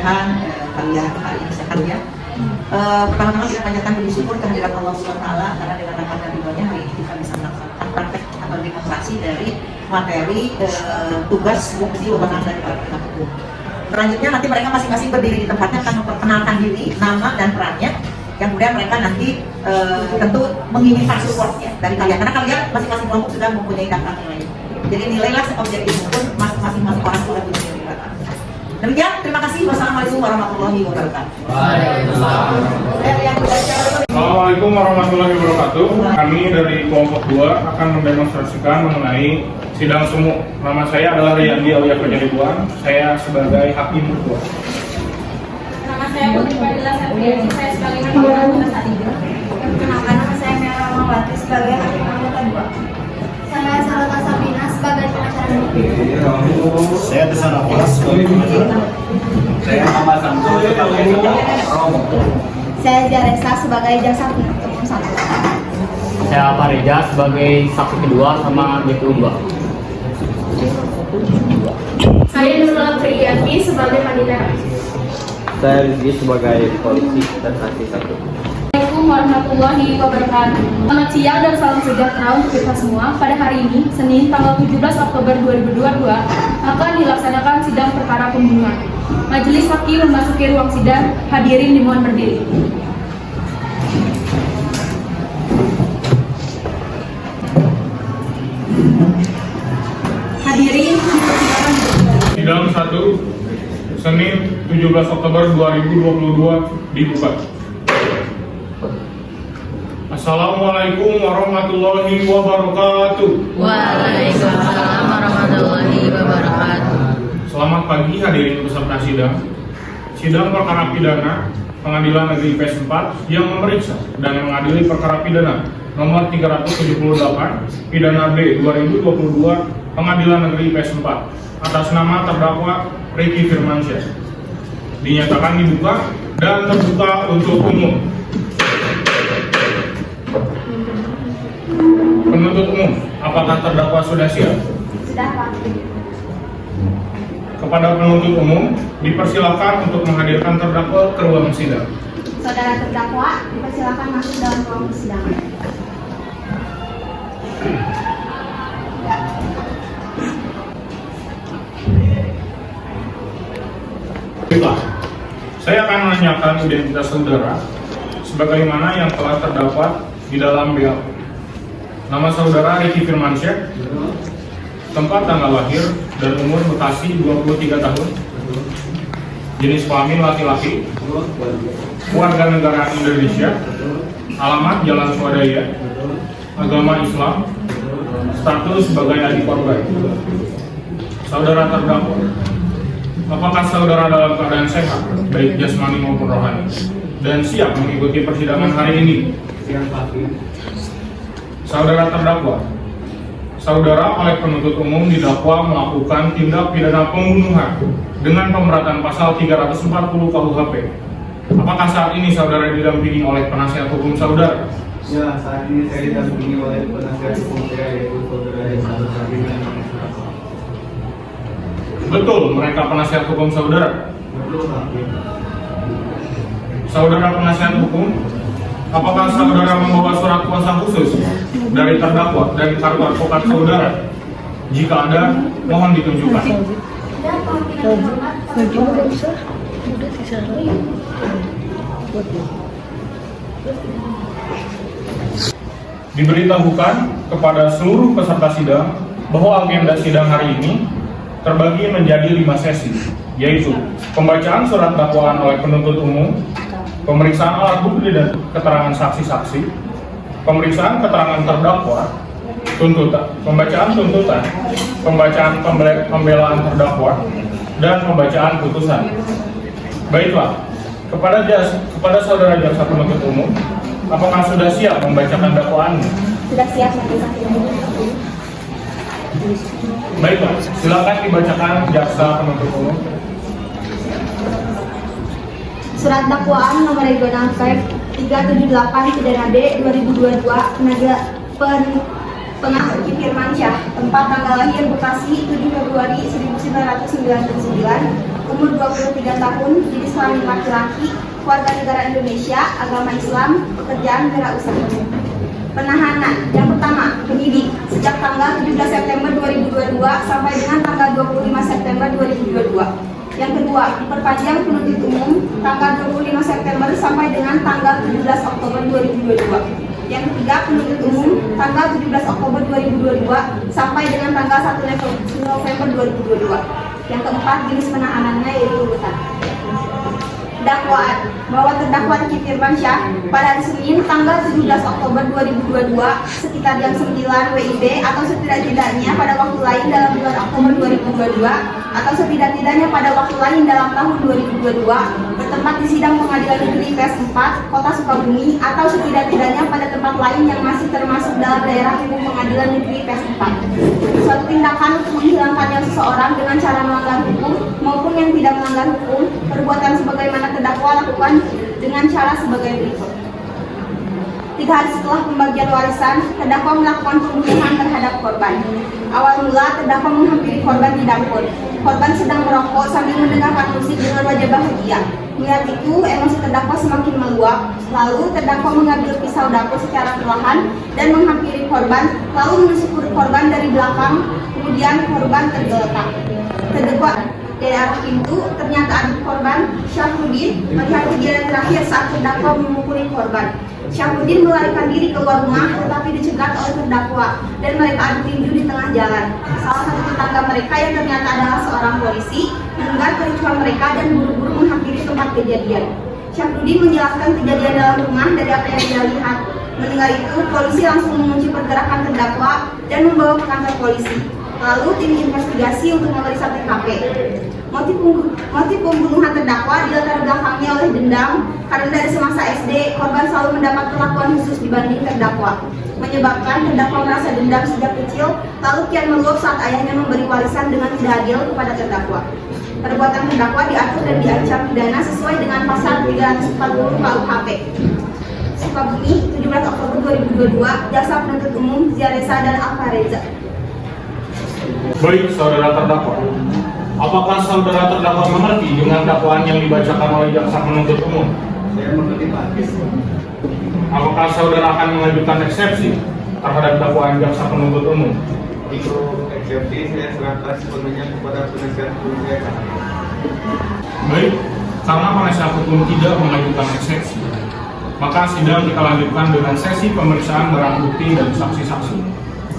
mudah-mudahan kalian hari ini sehat ya. Pertama-tama kita panjatkan puji syukur kehadirat Allah SWT karena dengan rahmat dan ridhonya hari ini kita bisa melaksanakan praktek atau demonstrasi dari materi tugas fungsi wewenang dari para penegak hukum. Selanjutnya nanti mereka masing-masing berdiri di tempatnya akan memperkenalkan diri, nama dan perannya. Yang kemudian mereka nanti tentu menginginkan support ya dari kalian karena kalian masing-masing kelompok sudah mempunyai daftar nilai. Jadi nilailah objektif pun masing-masing orang sudah punya nilai. Demikian, terima kasih. Wassalamualaikum warahmatullahi wabarakatuh. Assalamualaikum warahmatullahi wabarakatuh. Kami dari kelompok 2 akan mendemonstrasikan mengenai sidang semu. Nama saya adalah Riyandi Aulia Pajaribuan. Saya sebagai hakim ketua. Nama saya Putri Fadila Satriani. Saya sebagai hakim anggota 1. Perkenalkan, nama saya Mira Rahmawati sebagai hakim anggota 2. Saya Salata Sabina sebagai pengacara. Saya Desa Nafas sebagai pengacara. Saya Muhammad Samsul sebagai Romo. Saya Jaresa sebagai jaksa penuntut umum 1. Saya Parija sebagai saksi kedua sama Deputi 2. Saya Nurul Priyati sebagai panitia. Saya Rizky sebagai polisi dan saksi 1. Assalamualaikum warahmatullahi wabarakatuh. Selamat siang dan salam sejahtera untuk kita semua. Pada hari ini, Senin tanggal 17 Oktober 2022, akan dilaksanakan sidang perkara pembunuhan. Majelis hakim memasuki ruang sidang. Hadirin dimohon berdiri. Hadirin dipersilakan duduk. Sidang 1 Senin 17 Oktober 2022 dibuka. Assalamualaikum warahmatullahi wabarakatuh. Waalaikumsalam warahmatullahi wabarakatuh. Selamat pagi hadirin peserta sidang. Sidang perkara pidana Pengadilan Negeri IPS 4 yang memeriksa dan mengadili perkara pidana nomor 378 pidana B 2022 Pengadilan Negeri IPS 4 atas nama terdakwa Ricky Firmansyah dinyatakan dibuka dan terbuka untuk umum. Penuntut umum, apakah terdakwa sudah siap? Sudah, Pak. Kepada penuntut umum, dipersilakan untuk menghadirkan terdakwa ke ruang sidang. Saudara terdakwa dipersilakan masuk dalam ruang persidangan. Baiklah, saya akan menanyakan identitas saudara sebagaimana yang telah terdapat di dalam BAP. Nama saudara Ricky Firmansyah, tempat tanggal lahir dan umur Bekasi 23 tahun, jenis kelamin laki-laki, warga negara Indonesia, alamat Jalan Swadaya, agama Islam, status sebagai adik korban. Saudara terdakwa, apakah saudara dalam keadaan sehat, baik jasmani maupun rohani, dan siap mengikuti persidangan hari ini? Saudara terdakwa, saudara oleh penuntut umum didakwa melakukan tindak pidana pembunuhan dengan pemberatan pasal 340 KUHP. Apakah saat ini saudara didampingi oleh penasihat hukum saudara? Ya, saat ini saya didampingi oleh penasihat hukum saya yaitu saudara Desa Sabina. Betul, mereka penasihat hukum saudara? Betul, Hakim. Saudara penasihat hukum, apakah saudara membawa surat kuasa khusus dari terdakwa dan kartu advokat saudara? Jika ada, mohon ditunjukkan. Sudah, Pak. Tidak hormat. Diberitahukan kepada seluruh peserta sidang bahwa agenda sidang hari ini terbagi menjadi 5 sesi, yaitu pembacaan surat dakwaan oleh penuntut umum, pemeriksaan alat bukti dan keterangan saksi-saksi, pemeriksaan keterangan terdakwa, pembacaan tuntutan, pembacaan pembelaan terdakwa, dan pembacaan putusan. Baiklah, kepada saudara jaksa penuntut umum, apakah sudah siap membacakan dakwaannya? Sudah siap, Majelis Hakim. Baiklah, silakan dibacakan jaksa penuntut umum. Surat dakwaan nomor regional Feb 378 pidana B 2022 Ricky Firmansyah, tempat tanggal lahir Bekasi 7 Februari 1995, 1999, umur 23 tahun, jenis kelamin laki-laki, warga negara Indonesia, agama Islam, pekerjaan wirausaha. Penahanan yang pertama, penyidik sejak tanggal 17 September 2022 sampai dengan tanggal 25 September 2022. Yang kedua, diperpanjang penuntut umum tanggal 25 September sampai dengan tanggal 17 Oktober 2022. Yang ketiga, penuntut umum tanggal 17 Oktober 2022 sampai dengan tanggal 1 November 2022. Yang keempat, jenis penahanannya yaitu urutan. Dakwaan bahwa terdakwa Riki Firmansyah pada hari Senin tanggal 17 Oktober 2022 sekitar jam 9 WIB atau setidak-tidaknya pada waktu lain dalam bulan Oktober 2022 atau setidak-tidaknya pada waktu lain dalam tahun 2022 bertempat di sidang pengadilan negeri PS 4 Kota Sukabumi atau setidak-tidaknya pada tempat lain yang masih termasuk dalam daerah hukum pengadilan negeri PS 4. Suatu tindakan untuk menghilangkan nyawa seseorang dengan cara melanggar hukum maupun yang tidak melanggar hukum, perbuatan sebagaimana terdakwa lakukan dengan cara sebagai berikut. 3 hari setelah pembagian warisan, terdakwa melakukan pembunuhan terhadap korban. Awal mula, terdakwa menghampiri korban di dapur. Korban sedang merokok sambil mendengarkan musik dengan wajah bahagia. Melihat itu, emosi terdakwa semakin meluap. Lalu, terdakwa mengambil pisau dapur secara perlahan dan menghampiri korban, lalu menusuk perut korban dari belakang. Kemudian korban tergeletak. Terdakwa dari arah pintu, ternyata adik korban, Syafruddin, melihat kejadian terakhir saat terdakwa memukuli korban. Syafruddin melarikan diri keluar rumah, tetapi dicegat oleh terdakwa dan mereka adu tinju di tengah jalan. Salah satu tetangga mereka yang ternyata adalah seorang polisi mendengar kericuhan mereka dan buru-buru menghampiri tempat kejadian. Syafruddin menjelaskan kejadian dalam rumah dari apa yang dia lihat. Mendengar itu, polisi langsung mengunci pergerakan terdakwa dan membawa ke kantor polisi. Lalu tim investigasi untuk memeriksa TKP. Motif pembunuhan terdakwa dilatar belakangnya oleh dendam karena dari semasa SD korban selalu mendapat perlakuan khusus dibanding terdakwa, menyebabkan terdakwa merasa dendam sejak kecil, lalu kian meluap saat ayahnya memberi warisan dengan tidak adil kepada terdakwa. Perbuatan terdakwa diatur dan diancam pidana sesuai dengan pasal 340 KUHP. Sukabumi, 17 Oktober 2022, Jaksa Penuntut Umum Ziaresa dan Alfareza. Baik, saudara terdakwa. Apakah saudara terdakwa mengerti dengan dakwaan yang dibacakan oleh jaksa penuntut umum? Saya mengerti, Pak. Apakah saudara akan mengajukan eksepsi terhadap dakwaan jaksa penuntut umum? Untuk eksepsi saya serahkan sepenuhnya kepada penasihat hukum saya. Baik, karena penasihat hukum tidak mengajukan eksepsi, maka sidang kita lanjutkan dengan sesi pemeriksaan barang bukti dan saksi-saksi.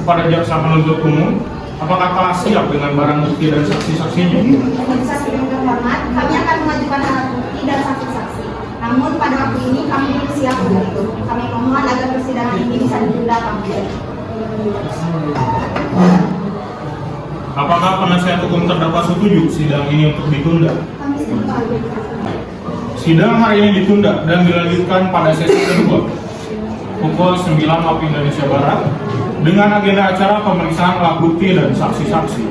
Kepada jaksa penuntut umum, apakah telah siap dengan barang bukti dan saksi-saksinya? Pemirsa sidang terhormat, kami akan mengajukan alat bukti dan saksi-saksi. Namun pada waktu ini kami belum siap untuk itu. Kami mohon agar persidangan ini bisa ditunda apabila. Apakah penasihat hukum terdakwa setuju sidang ini untuk ditunda? Kami setuju. Sidang hari ini ditunda dan dilanjutkan pada sesi kedua pukul 9 waktu Indonesia Barat dengan agenda acara pemeriksaan alat bukti dan saksi-saksi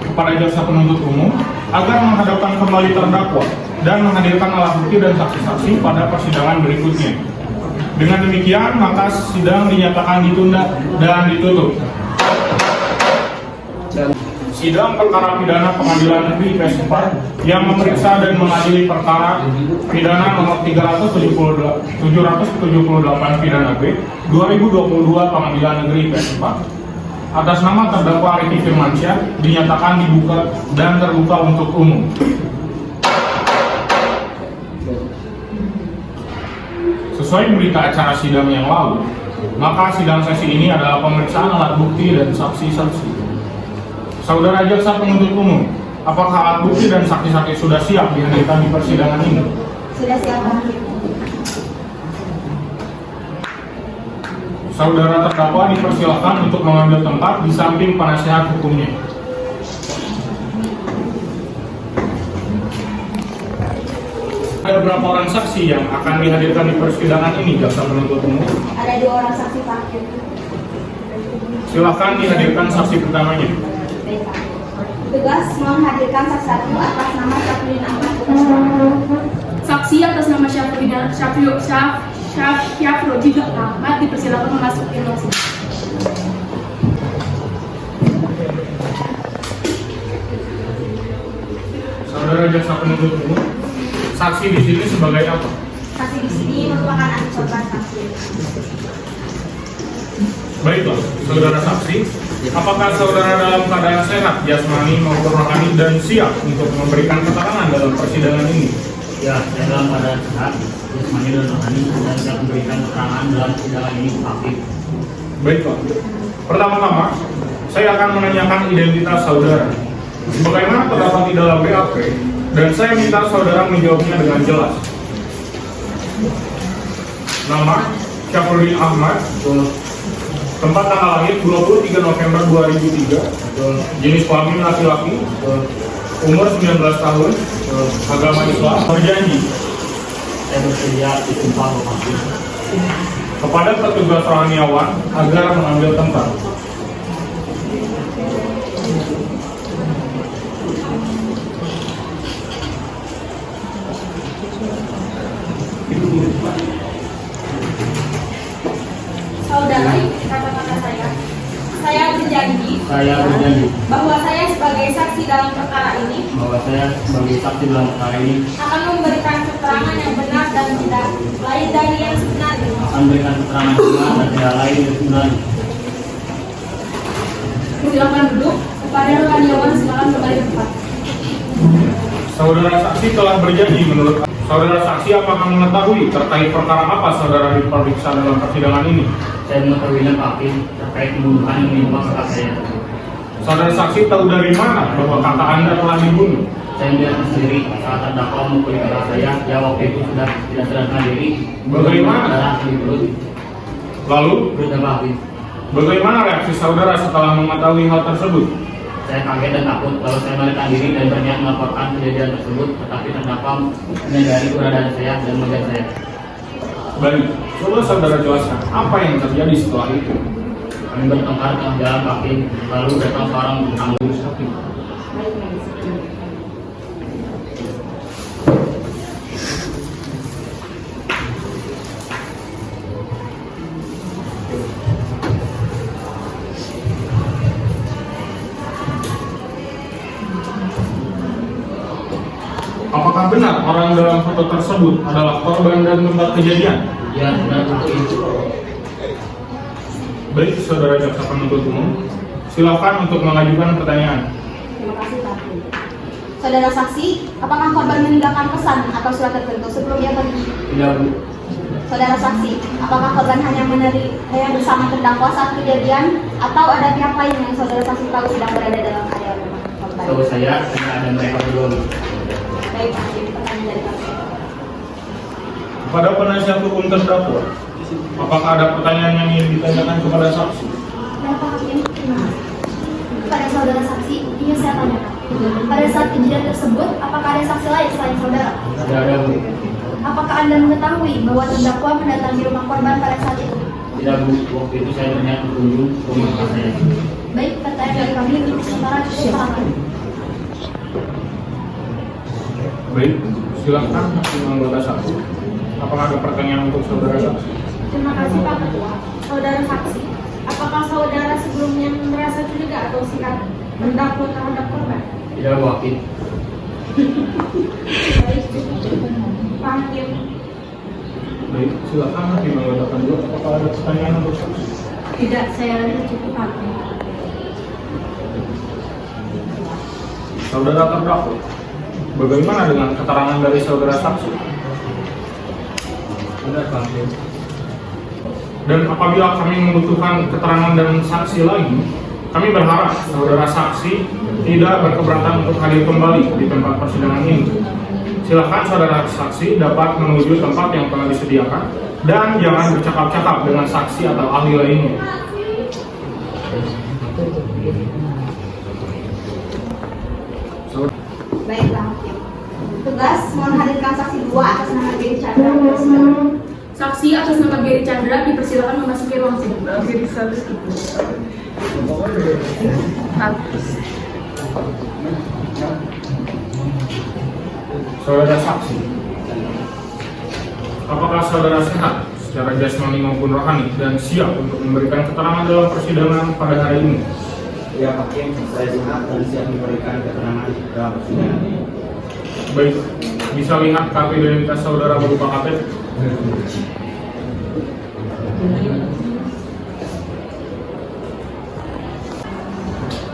kepada jaksa penuntut umum agar menghadapkan kembali terdakwa dan menghadirkan alat bukti dan saksi-saksi pada persidangan berikutnya. Dengan demikian, maka sidang dinyatakan ditunda dan ditutup. Sidang perkara pidana Pengadilan Negeri PS 4 yang memeriksa dan mengadili perkara pidana nomor 778 pidana B 2022 Pengadilan Negeri PS 4 atas nama terdakwa Riki Firmansyah dinyatakan dibuka dan terbuka untuk umum. Sesuai berita acara sidang yang lalu, maka sidang sesi ini adalah pemeriksaan alat bukti dan saksi-saksi. Saudara jaksa penuntut umum, apakah alat bukti dan saksi-saksi sudah siap dihadirkan di persidangan ini? Sudah siap, Pak. Saudara terdakwa dipersilakan untuk mengambil tempat di samping penasihat hukumnya. Ada berapa orang saksi yang akan dihadirkan di persidangan ini, jaksa penuntut umum? Ada 2 orang saksi, Pak. Silakan dihadirkan saksi pertamanya. Tugas menghadirkan saksi 1 atas nama Syafruddin Ahmad. Saksi atas nama Syafruddin Ahmad dipersilakan memasuki ruang sidang. jaksa penuntut umum, saksi di sini sebagai apa? Saksi di sini merupakan ahli korban saksi. Baiklah, saudara saksi, apakah saudara dalam keadaan sehat, jasmani maupun rohani dan siap untuk memberikan keterangan dalam persidangan ini? Ya, saya dalam keadaan sehat, jasmani dan rohani, dan siap memberikan keterangan dalam persidangan ini aktif. Baiklah, pertama-tama saya akan menanyakan identitas saudara. Sebagaimana terdapat di dalam BAP, dan saya minta saudara menjawabnya dengan jelas. Nama Syafruddin Ahmad, tempat tanggal lahir 23 November 2003, jenis kelamin laki-laki, umur 19 tahun, agama Islam, berjanji Saya bersedia disumpah aktif. kepada petugas rohaniawan agar mengambil tempat. Saudara, ikuti kata-kata saya. Saya berjanji Saya berjanji bahwa saya sebagai saksi dalam perkara ini bahwa saya sebagai saksi dalam perkara ini akan memberikan keterangan yang benar dan tidak lain dari yang sebenarnya. akan memberikan keterangan yang benar dan tidak lain dari sebenarnya. Silakan duduk. Kepada rohaniawan silakan kembali ke tempat. Saudara saksi telah berjanji menurut saudara saksi apakah mengetahui terkait perkara apa saudara diperiksa dalam persidangan ini? Saya mengetahuinya Pak Hakim terkait pembunuhan yang menimpa kakak saya. Saudara saksi tahu dari mana bahwa kakak Anda telah dibunuh? Saya melihat sendiri saat terdakwa memukuli kakak saya, dia waktu itu sudah tidak sadarkan diri. Bagaimana? Darah di perut. Lalu, Berita Pak Hakim. bagaimana reaksi saudara setelah mengetahui hal tersebut? Saya kaget dan takut, lalu saya melarikan diri dan berniat melaporkan kejadian tersebut, tetapi terdakwa menyadari keberadaan saya dan melihat saya. Baik, coba saudara jelaskan apa yang terjadi setelah itu. Kami bertengkar tengah jalan kaki, lalu datang seorang penanggung sapi. Apakah benar orang dalam foto tersebut adalah korban dan tempat kejadian? Ya, benar itu. Baik, saudara jaksa penuntut umum, silakan untuk mengajukan pertanyaan. Terima kasih Pak Hakim. Saudara saksi, apakah korban meninggalkan pesan atau surat tertentu sebelum ia pergi? Tidak, Bu. Saudara saksi, apakah korban hanya bersama terdakwa saat kejadian atau ada pihak lain yang saudara saksi tahu sedang berada dalam area rumah korban? Setahu saya hanya ada mereka berdua, Bu. Baik, Pak Hakim, pertanyaan dari kami. Kepada penasihat hukum terdakwa, apakah ada pertanyaan yang ingin ditanyakan kepada saksi? Dan Pak Hakim, terima kasih. Kepada saudara saksi, ingin saya tanyakan. Pada saat kejadian tersebut, apakah ada saksi lain selain saudara? Tidak ada, Bu. Apakah Anda mengetahui bahwa terdakwa mendatangi rumah korban pada saat itu? Tidak, Bu. Waktu itu saya berniat berkunjung ke rumah kakak saya. Baik, pertanyaan dari kami untuk sementara cukup Pak Hakim. Baik, silakan hakim anggota saksi. Apakah ada pertanyaan untuk saudara saksi? Terima kasih Pak Ketua. Saudara saksi, apakah saudara sebelumnya merasa curiga atau sikap mendakwa terhadap korban? Tidak, Bu Hakim. Baik, Pak Hakim. Baik, silakan hakim anggota kedua. Apakah ada pertanyaan untuk saksi? Tidak, saya rasa cukup Pak Hakim. Saudara terdakwa, bagaimana dengan keterangan dari saudara saksi? Benar, Pak Hakim. Dan apabila kami membutuhkan keterangan dan saksi lagi, kami berharap saudara saksi tidak berkeberatan untuk hadir kembali di tempat persidangan ini. Silakan saudara saksi dapat menuju tempat yang telah disediakan dan jangan bercakap-cakap dengan saksi atau ahli lainnya. Baik, Pak Hakim. Tugas mohon hadirkan saksi 2 atas nama Geri Chandra di persidangan. Saksi atas nama Geri Chandra dipersilakan memasuki ruang sidang. Saudara saksi, apakah saudara sehat secara jasmani maupun rohani dan siap untuk memberikan keterangan dalam persidangan pada hari ini? Ya Hakim, saya sehat dan siap memberikan keterangan dalam persidangan ini. Baik, bisa lihat kartu identitas saudara berupa KTP.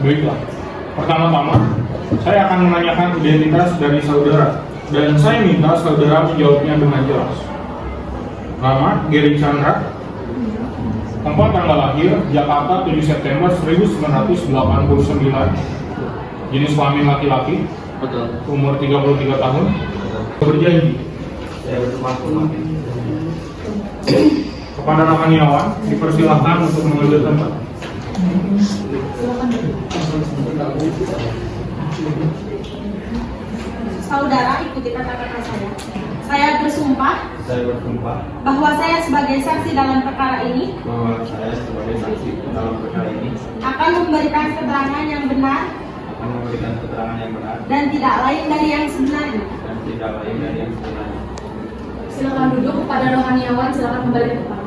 Baiklah, pertama-tama saya akan menanyakan identitas dari saudara dan saya minta saudara menjawabnya dengan jelas. Nama Gary Chandra, tempat tanggal lahir Jakarta 7 September 1989, jenis kelamin laki-laki, umur 33 tahun, berjanji kepada Rahaniawan dipersilahkan untuk mengambil tempat. Saudara, ikuti kata-kata saya. Saya bersumpah Saya bersumpah bahwa saya sebagai saksi dalam perkara ini bahwa saya sebagai saksi dalam perkara ini akan memberikan keterangan yang benar akan memberikan keterangan yang benar dan tidak lain dari yang sebenarnya. dan tidak lain dari yang sebenarnya. Silakan duduk. Kepada Rohaniawan, silakan kembali ke tempat.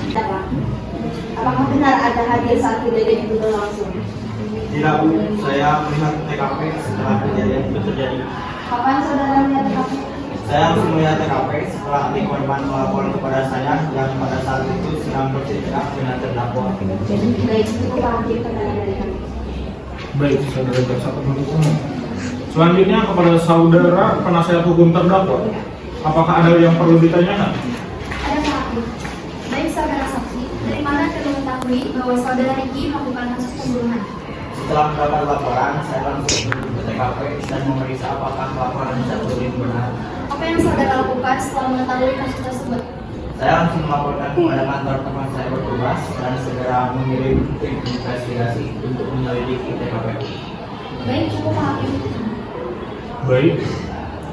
Tidak. Apakah benar ada hadir saat kejadian itu berlangsung? Tidak, Bu. Saya melihat TKP setelah kejadian itu terjadi. Kapan saudara melihat TKP? Saya langsung melihat TKP setelah adik korban melapor kepada saya yang pada saat itu sedang bersikap dengan terdakwa. Baik, cukup hadir keterangan dari kami. Baik, saudara jaksa penuntut umum. Selanjutnya kepada saudara penasihat hukum terdakwa, apakah ada yang perlu ditanyakan? Ada Pak Hakim. Baik saudara saksi, dari mana kalian mengetahui bahwa saudara Ricky melakukan kasus pembunuhan? Setelah mendapat laporan, saya langsung ke TKP dan memeriksa apakah laporan Syafruddin benar. Apa yang saudara lakukan setelah mengetahui kasus tersebut? Saya langsung melaporkan kepada kantor tempat saya bertugas dan segera mengirim tim investigasi untuk menyelidiki TKP. Baik, cukup Pak Hakim. Baik,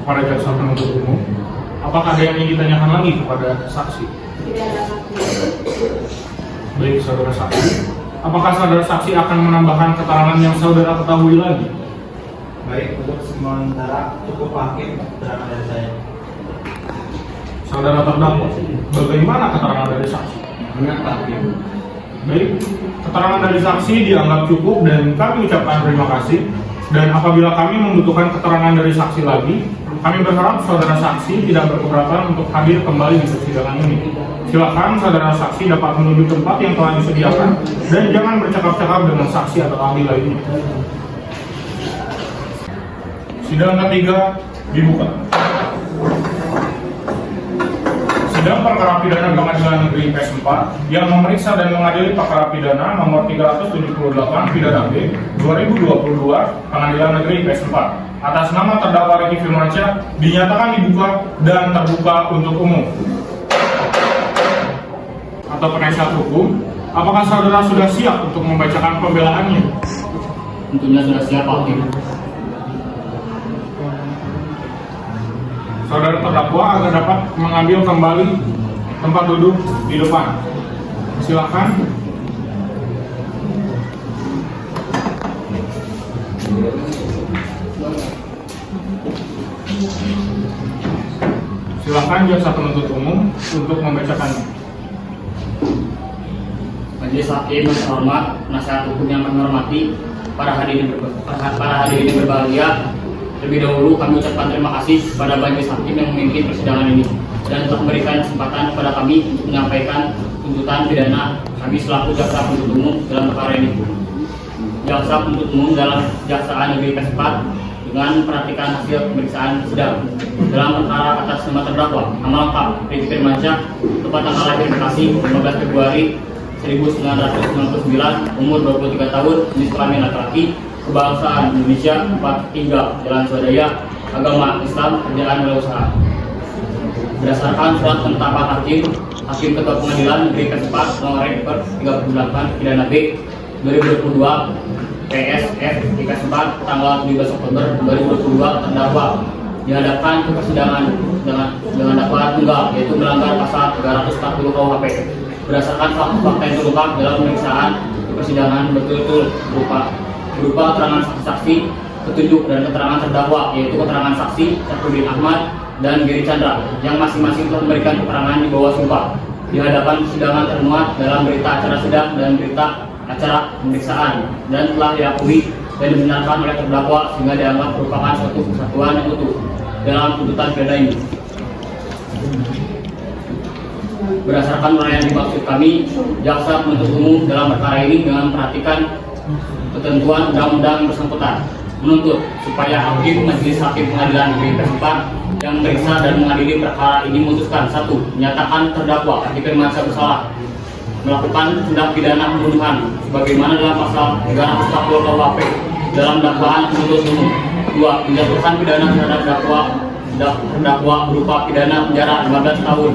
kepada jaksa penuntut umum, apakah ada yang ingin ditanyakan lagi kepada saksi? Tidak ada hakim. Baik, saudara saksi, apakah saudara saksi akan menambahkan keterangan yang saudara ketahui lagi? Baik, untuk sementara cukup hakim keterangan dari saya. Saudara terdakwa, bagaimana keterangan dari saksi? Benar, Pak Hakim. Baik, keterangan dari saksi dianggap cukup dan kami ucapkan terima kasih. Dan apabila kami membutuhkan keterangan dari saksi lagi, kami berharap saudara saksi tidak berkeberatan untuk hadir kembali di persidangan ini. Silakan saudara saksi dapat menuju tempat yang telah disediakan dan jangan bercakap-cakap dengan saksi atau ahli lainnya. Sidang ketiga dibuka. Sidang perkara pidana Pengadilan Negeri PS4 yang memeriksa dan mengadili perkara pidana nomor 378 pidana B 2022 Pengadilan Negeri PS4 atas nama terdakwa Ricky Firmansyah dinyatakan dibuka dan terbuka untuk umum. Atau penasihat hukum, apakah saudara sudah siap untuk membacakan pembelaannya? Tentunya sudah siap Pak Hakim. Saudara terdakwa agar dapat mengambil kembali tempat duduk di depan. Silakan. Silakan jaksa penuntut umum untuk membacakannya. Majelis Hakim yang terhormat, penasihat hukum yang menghormati, para hadirin berbahagia. Lebih dahulu kami ucapkan terima kasih kepada Majelis Hakim yang memimpin persidangan ini dan telah memberikan kesempatan kepada kami untuk menyampaikan tuntutan pidana kami selaku jaksa penuntut umum dalam perkara ini. Jaksa penuntut umum dalam Kejaksaan Negeri PS4 dengan perhatikan hasil pemeriksaan sidang dalam perkara atas nama terdakwa nama lengkap Ricky Firmansyah, tempat tanggal lahir Bekasi 15 Februari 1999, umur 23 tahun, jenis kelamin laki-laki, kebangsaan Indonesia, tempat tinggal Jalan Swadaya, agama Islam, kerjaan wirausaha. Berdasarkan surat penetapan Hakim Ketua Pengadilan Negeri PS4 nomor 38 pidana B 2022 PSF PS4 tanggal 17 Oktober 2022 terdakwa dihadapkan ke persidangan dengan dakwaan tunggal yaitu melanggar pasal 340 KUHP. Berdasarkan fakta yang terungkap dalam pemeriksaan di persidangan betul-betul berupa keterangan saksi-saksi, petunjuk dan keterangan terdakwa yaitu keterangan saksi Syafruddin Ahmad dan Gary Chandra yang masing-masing telah memberikan keterangan di bawah sumpah di hadapan persidangan termuat dalam berita acara sidang dan berita acara pemeriksaan dan telah diakui dan dibenarkan oleh terdakwa sehingga dianggap merupakan suatu kesatuan yang utuh dalam tuntutan pidana ini. Berdasarkan uraian dimaksud kami, jaksa penuntut umum dalam perkara ini dengan memperhatikan ketentuan undang-undang bersangkutan menuntut supaya majelis hakim pengadilan negeri Kelas 4 yang memeriksa dan mengadili perkara ini memutuskan: 1. Menyatakan terdakwa Ricky Firmansyah bersalah melakukan tindak pidana pembunuhan sebagaimana dalam pasal 340 KUHP dalam dakwaan penuntut umum. 2. Menjatuhkan pidana terhadap terdakwa berupa pidana penjara 15 tahun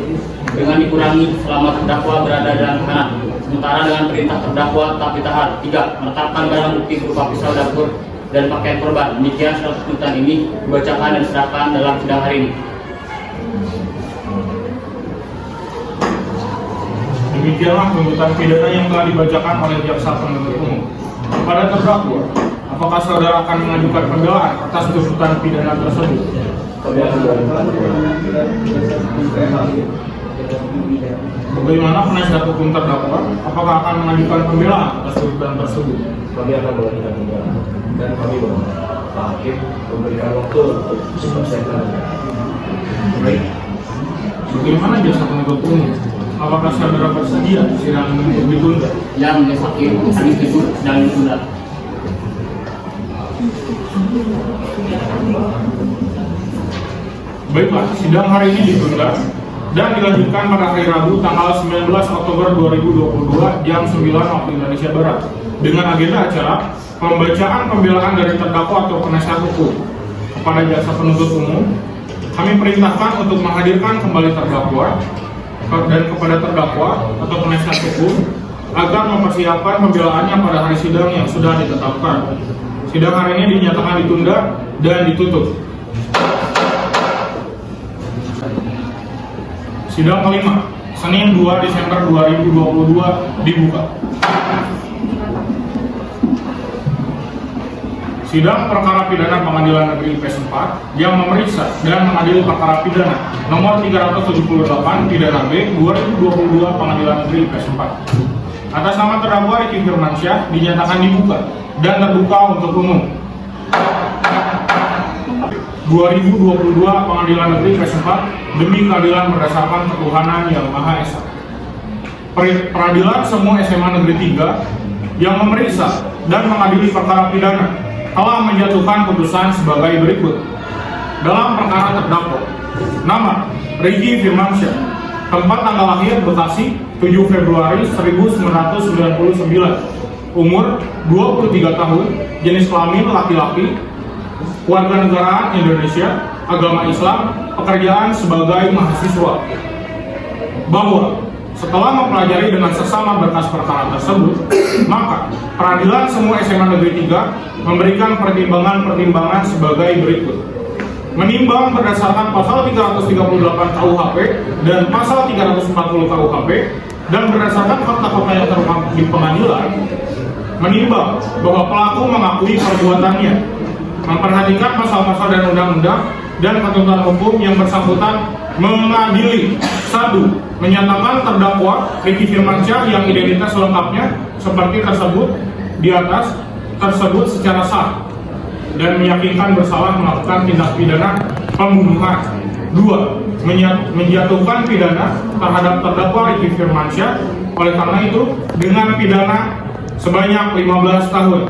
dengan dikurangi selama terdakwa berada dalam tahanan, sementara dengan perintah terdakwa tetap ditahan. 3. Menetapkan barang bukti berupa pisau dapur dan pakaian korban. Demikian surat tuntutan ini dibacakan dan diserahkan dalam sidang hari ini. Demikianlah tuntutan pidana yang telah dibacakan oleh jaksa penuntut umum. Kepada terdakwa, apakah saudara akan mengajukan pembelaan atas tuntutan pidana tersebut? Bagaimana penasihat hukum terdakwa? Apakah akan mengajukan pembelaan atas tuntutan tersebut? Kami akan melakukan pembelaan dan kami berharap Pak Hakim memberikan waktu untuk selesaikan. Baik. Bagaimana jaksa penuntut umum? Apakah saudara bersedia sidang untuk ditunda? Yang majelis hakim kami setuju sidang ditunda. Baiklah, sidang hari ini ditunda dan dilanjutkan pada hari Rabu tanggal 19 Oktober 2022 jam 9 waktu Indonesia Barat dengan agenda acara pembacaan pembelaan dari terdakwa atau penasihat hukum. Kepada jaksa penuntut umum, kami perintahkan untuk menghadirkan kembali terdakwa dan kepada terdakwa atau penasihat hukum agar mempersiapkan pembelaannya pada hari sidang yang sudah ditetapkan. Sidang hari ini dinyatakan ditunda dan ditutup. Sidang kelima, Senin 2 Desember 2022 dibuka. Sidang perkara pidana Pengadilan Negeri IPS 4 yang memeriksa dan mengadili perkara pidana nomor 378 pidana B 2022 Pengadilan Negeri IPS 4 atas nama terdakwa Ricky Firmansyah dinyatakan dibuka dan terbuka untuk umum. 2022 Pengadilan Negeri IPS 4 demi keadilan berdasarkan ketuhanan yang Maha Esa. Peradilan semua SMA Negeri 3 yang memeriksa dan mengadili perkara pidana telah menjatuhkan putusan sebagai berikut. Dalam perkara terdakwa, nama Ricky Firmansyah, tempat tanggal lahir Bekasi 7 Februari 1999, umur 23 tahun, jenis kelamin laki-laki, warganegaraan Indonesia, agama Islam, pekerjaan sebagai mahasiswa. Bahwa setelah mempelajari dengan sesama berkas perkara tersebut, maka peradilan semua SMA Negeri 3 memberikan pertimbangan-pertimbangan sebagai berikut. Menimbang berdasarkan pasal 338 KUHP dan pasal 340 KUHP dan berdasarkan fakta-fakta yang terungkap di pengadilan, menimbang bahwa pelaku mengakui perbuatannya, memperhatikan pasal-pasal dan undang-undang dan ketentuan hukum yang bersangkutan mengadili. 1. Menyatakan terdakwa Ricky Firmansyah yang identitas lengkapnya seperti tersebut di atas tersebut secara sah dan meyakinkan bersalah melakukan tindak pidana pembunuhan. 2. Menjatuhkan pidana terhadap terdakwa Ricky Firmansyah oleh karena itu dengan pidana sebanyak 15 tahun.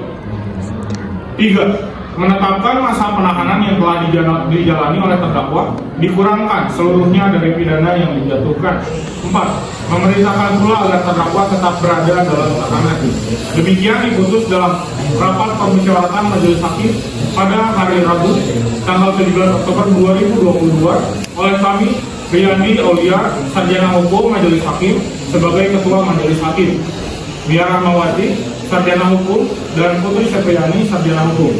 3. Menetapkan masa penahanan yang telah dijalani oleh terdakwa dikurangkan seluruhnya dari pidana yang dijatuhkan. 4. Memerintahkan pula agar terdakwa tetap berada dalam tahanan. Demikian diputus dalam rapat permusyawaratan majelis hakim pada hari Rabu tanggal 17 Oktober 2022 oleh kami, Riyandi Aulia, Sarjana Hukum Majelis Hakim sebagai Ketua Majelis Hakim, Mia Rahmawati, Sarjana Hukum, dan Putri Septriani, Sarjana Hukum,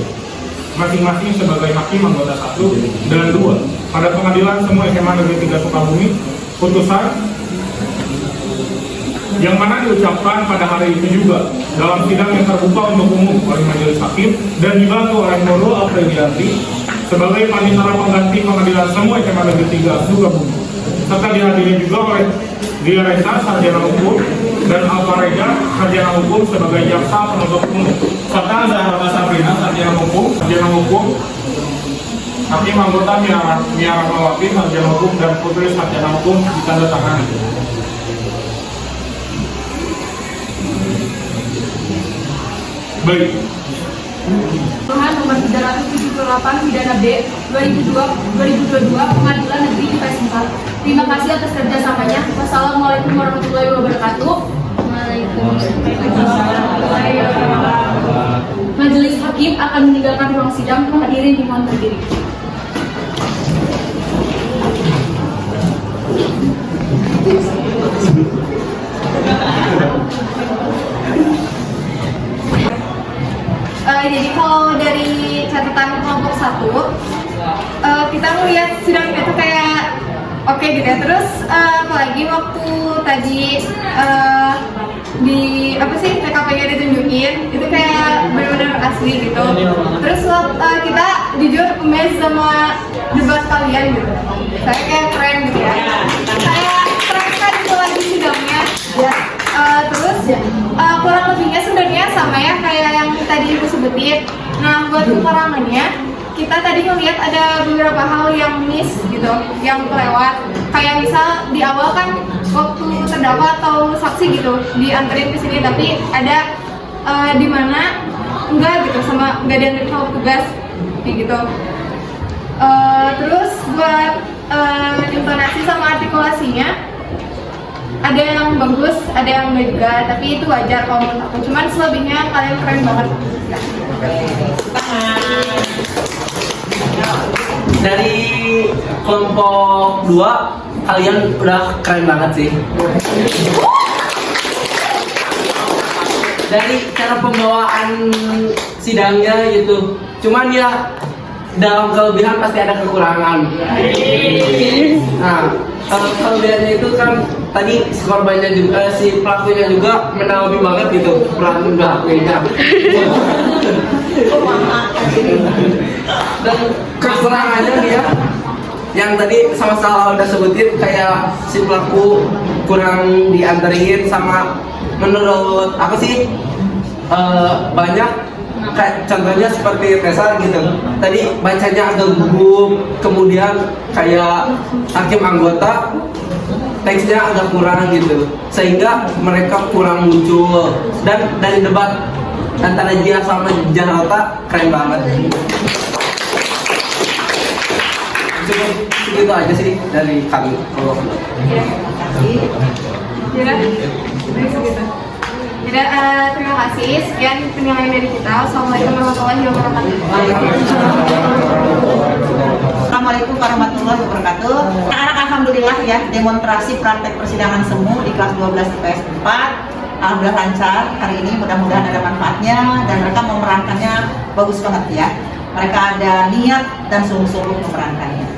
masing-masing sebagai hakim anggota 1 dan 2 pada pengadilan semua SMA Negeri 3 Sukabumi. Putusan yang mana diucapkan pada hari itu juga dalam sidang yang terbuka untuk umum oleh majelis hakim dan dibantu oleh Nurul Aprilianti sebagai panitera pengganti pengadilan semua SMA Negeri 3 Sukabumi, serta dihadiri juga oleh Dia Reza, Sarjana Hukum, dan Alfa Reza, Sarjana Hukum sebagai jaksa penuntut umum, serta Zahra Sabrina, Hukum, Hakim anggota Mia Rahmawati Sarjana Hukum dan Putri Sarjana Hukum ditandatangani. Baik. Tuhan nomor 378 pidana B 2022 Pengadilan Negeri IPS 4. Terima kasih atas kerjasamanya. Wassalamualaikum warahmatullahi wabarakatuh. Majelis Hakim akan meninggalkan ruang sidang. Hadirin dimohon berdiri. Jadi kalau dari catatan kelompok 1, kita melihat sidang itu kayak oke gitu ya. Terus apalagi waktu tadi di TKP-nya ditunjukin itu kayak benar-benar asli gitu. Terus kita jujur amazed sama debat kalian gitu. Saya kayak keren gitu ya. Saya keren kan itu lagi sidangnya. Terus kurang lebihnya sebenarnya sama ya kayak yang tadi ibu sebutin. Nah buat kekurangannya kita tadi ngelihat ada beberapa hal yang miss gitu, yang kelewat. Kayak misal di awal kan waktu terdakwa atau saksi gitu dianterin ke sini, tapi ada di mana enggak gitu, sama enggak dianterin sama petugas kayak gitu. Terus buat intonasi sama artikulasinya ada yang bagus, ada yang enggak juga, tapi itu wajar kalau menurut aku. Cuman selebihnya kalian keren banget. Dari kelompok 2 kalian udah keren banget sih. Dari cara pembawaan sidangnya gitu, cuman ya dalam kelebihan pasti ada kekurangan. Nah, kalau kelebihannya itu kan tadi si korbannya juga, si pelakunya juga mendalami banget gitu peran pelakunya. Dan kekurangannya dia yang tadi sama-sama udah sebutin, kayak si pelaku kurang dianterin, sama menurut apa sih banyak kayak contohnya seperti Tessa gitu, tadi bacanya agak gugup, kemudian kayak hakim anggota teksnya agak kurang gitu, sehingga mereka kurang muncul. Dan dari debat antara dia sama Janata keren banget. Cukup segitu aja sih dari kami. Terima kasih. Sekian penilaian dari kita. Assalamualaikum warahmatullahi wabarakatuh. Assalamualaikum warahmatullahi wabarakatuh. Anak-anak alhamdulillah ya, demonstrasi praktek persidangan semu di kelas 12 IPS 4 alhamdulillah lancar hari ini, mudah-mudahan ada manfaatnya dan mereka memerankannya bagus banget ya. Mereka ada niat dan sungguh-sungguh memerankannya.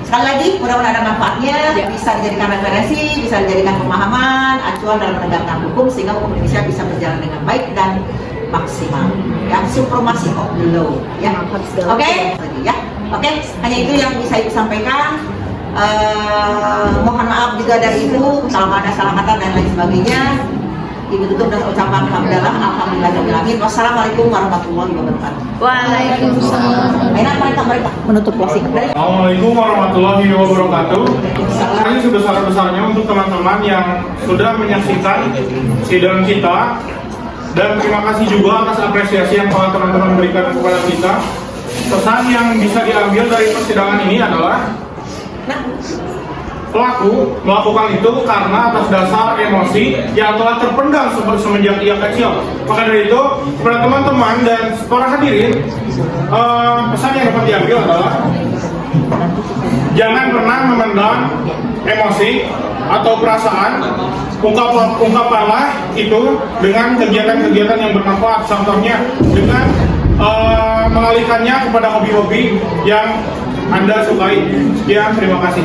Sekali lagi, mudah-mudahan ada manfaatnya, bisa dijadikan referensi, bisa dijadikan pemahaman, acuan dalam menegakkan hukum sehingga hukum Indonesia bisa berjalan dengan baik dan maksimal. Ya, supremasi of the law. Ya, oke? Ya, oke. Hanya itu yang bisa Ibu sampaikan. Mohon maaf juga dari Ibu kalau ada salah kata dan lain sebagainya. Ibu tutup dengan ucapan alhamdulillahirobbilalamin. Wassalamualaikum warahmatullahi wabarakatuh. Waalaikumsalam. Enak mereka menutup closing. Assalamualaikum warahmatullahi wabarakatuh. Ini sebesar-besarnya untuk teman-teman yang sudah menyaksikan sidang kita, dan terima kasih juga atas apresiasi yang telah teman-teman berikan kepada kita. Pesan yang bisa diambil dari persidangan ini adalah pelaku melakukan itu karena atas dasar emosi yang telah terpendam semenjak ia kecil. Maka dari itu, kepada teman-teman dan para hadirin, pesan yang dapat diambil adalah jangan pernah memendam emosi atau perasaan. Ungkapkanlah itu dengan kegiatan-kegiatan yang bermanfaat. Contohnya dengan mengalihkannya kepada hobi-hobi yang Anda sukai. Sekian, terima kasih.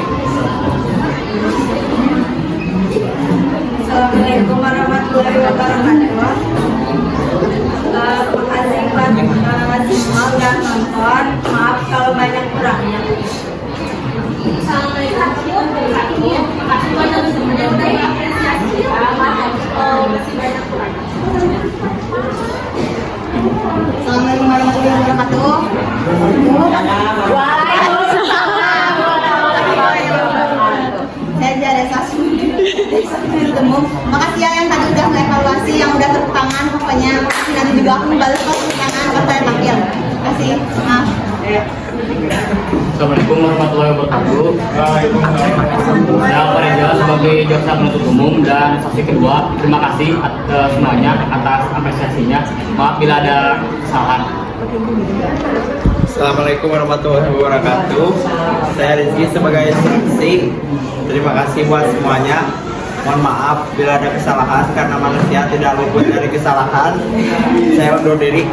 Assalamualaikum warahmatullahi wabarakatuh. Makasih buat semua udah nonton. Maaf kalau banyak kurangnya. Assalamualaikum warahmatullahi wabarakatuh. kasih. Maaf. Assalamualaikum warahmatullahi wabarakatuh. Saya Pareja sebagai jaksa penuntut umum dan saksi kedua. Terima kasih atas semuanya atas apresiasinya. Maaf bila ada kesalahan. Assalamualaikum warahmatullahi wabarakatuh. Saya Rizky sebagai saksi. Terima kasih buat semuanya. Mohon maaf bila ada kesalahan karena manusia tidak luput dari kesalahan. Saya undur diri.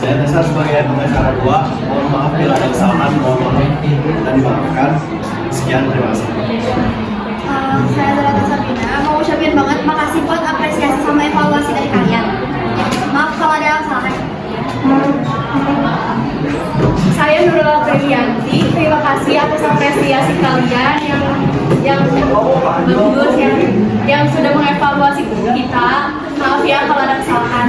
Saya Nesa sebagai pengacara 2. Mohon maaf bila ada kesalahan, mohon maaf dan dimaafkan. Sekian, terima kasih. Saya Zalata Sabina mau ucapin banget makasih buat apresiasi sama evaluasi dari kalian. Maaf kalau ada kesalahan. Saya Nurul Priyanti, terima kasih atas apresiasi kalian yang bagus yang sudah mengevaluasi kita. Maaf ya kalau ada kesalahan.